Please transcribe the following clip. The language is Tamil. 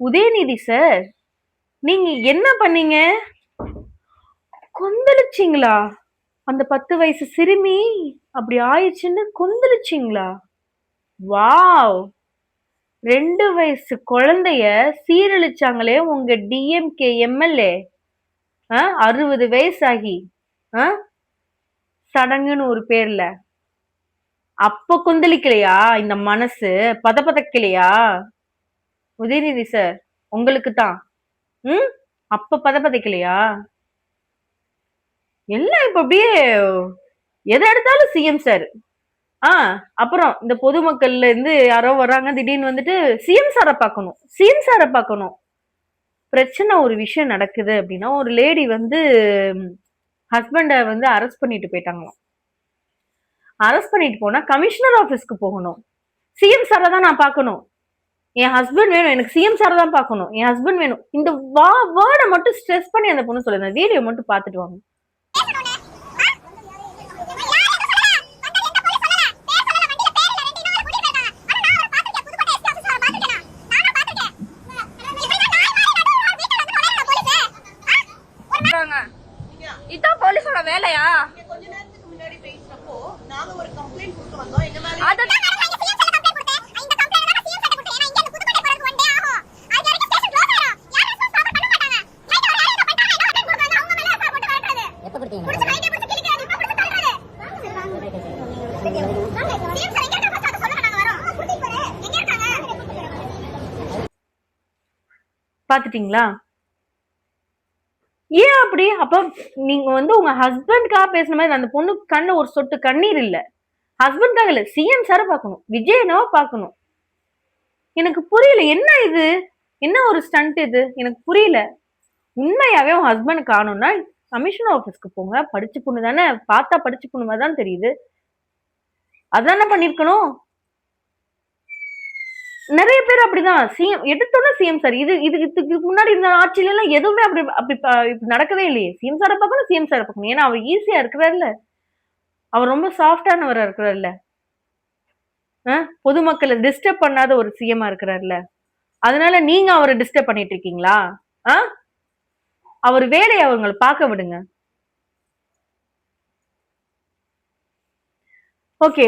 உதயநிதி சார், நீங்க என்ன பண்ணீங்க? கொந்தளிச்சிங்களா? அந்த 10 வயசு சிறுமி அப்படி ஆயிடுச்சுன்னு கொந்தளிச்சிங்களா? வாவ்! 2 வயசு குழந்தைய சீரழிச்சாங்களே உங்க டிஎம்கே எம்எல்ஏ. 60 வயசாகி சடங்குன்னு ஒரு பேர்ல. அப்ப கொந்தளிக்கலையா இந்த மனசு? பதப்பதக்கலையா? உதயநிதி சார், உங்களுக்கு தான். அப்ப பதப்பதைக்கலையா? எல்லாம் இப்ப அப்படியே எதை எடுத்தாலும் சிஎம் சார். அப்புறம் இந்த பொதுமக்கள்ல இருந்து யாரோ வர்றாங்க, திடீர்னு வந்துட்டு சிஎம் சாரை பார்க்கணும், சிஎம் சாரை பார்க்கணும். பிரச்சனை ஒரு விஷயம் நடக்குது அப்படின்னா, ஒரு லேடி வந்து ஹஸ்பண்ட வந்து அரெஸ்ட் பண்ணிட்டு போயிட்டாங்களாம். அரெஸ்ட் பண்ணிட்டு போனா கமிஷனர் ஆபீஸ்க்கு போகணும். சிஎம் சாரை தான் நான் பார்க்கணும், என் ஹஸ்பண்ட் வேணும், எனக்கு சிஎம் சாரை தான் பார்க்கணும், என் ஹஸ்பண்ட் வேணும். இந்த வேர்டை மட்டும் ஸ்ட்ரெஸ் பண்ணி அந்த பொண்ணு சொல்லுங்க. வீடியோ மட்டும் பார்த்துட்டு வாங்க. இதான் போலீஸோட வேலையா? கொஞ்ச நேரத்துக்கு முன்னாடி பேசினப்போ நாங்க ஒரு கம்ப்ளைண்ட் கொடுத்து வந்தோம். எங்க மேல பாத்துட்டீங்களா? ஏன் அப்படி? அப்ப நீங்க வந்து உங்க ஹஸ்பண்ட்காக பேசுன மாதிரி அந்த பொண்ணு கண்ணு ஒரு சொட்டு கண்ணீர் இல்ல. ஹஸ்பண்ட்காக இல்ல, சிஎம் சார பார்க்கணும், விஜயனாவ பார்க்கணும். எனக்கு புரியல, என்ன இது? என்ன ஒரு ஸ்டண்ட் இது? எனக்கு புரியல. உண்மையாவே உங்க ஹஸ்பண்ட் காணும்னா கமிஷனர் ஆபீஸ்க்கு போங்க. படிச்ச பொண்ணு தானே, பார்த்தா படிச்ச பொண்ணு தான் தெரியுது. அதானே பண்ணிருக்கணும். நிறைய பேர் அப்படிதான். சிஎம் எடுத்தோட சிஎம் சார். இதுக்கு முன்னாடி இருந்த ஆட்சியில எல்லாம் எதுவுமே அப்படி அப்படி நடக்கவே இல்லையே. சிஎம் சாரை பார்க்கணும், சிஎம் சாரை பார்க்கணும். ஏன்னா அவர் ஈஸியா இருக்கிறாருல, அவர் ரொம்ப சாஃப்டானவரா இருக்கிறாருல, பொதுமக்களை டிஸ்டர்ப் பண்ணாத ஒரு சிஎம்மா இருக்கிறாருல. அதனால நீங்க அவரை டிஸ்டர்ப் பண்ணிட்டு இருக்கீங்களா? அவர் வேலையை அவங்களை பார்க்க விடுங்க. ஓகே.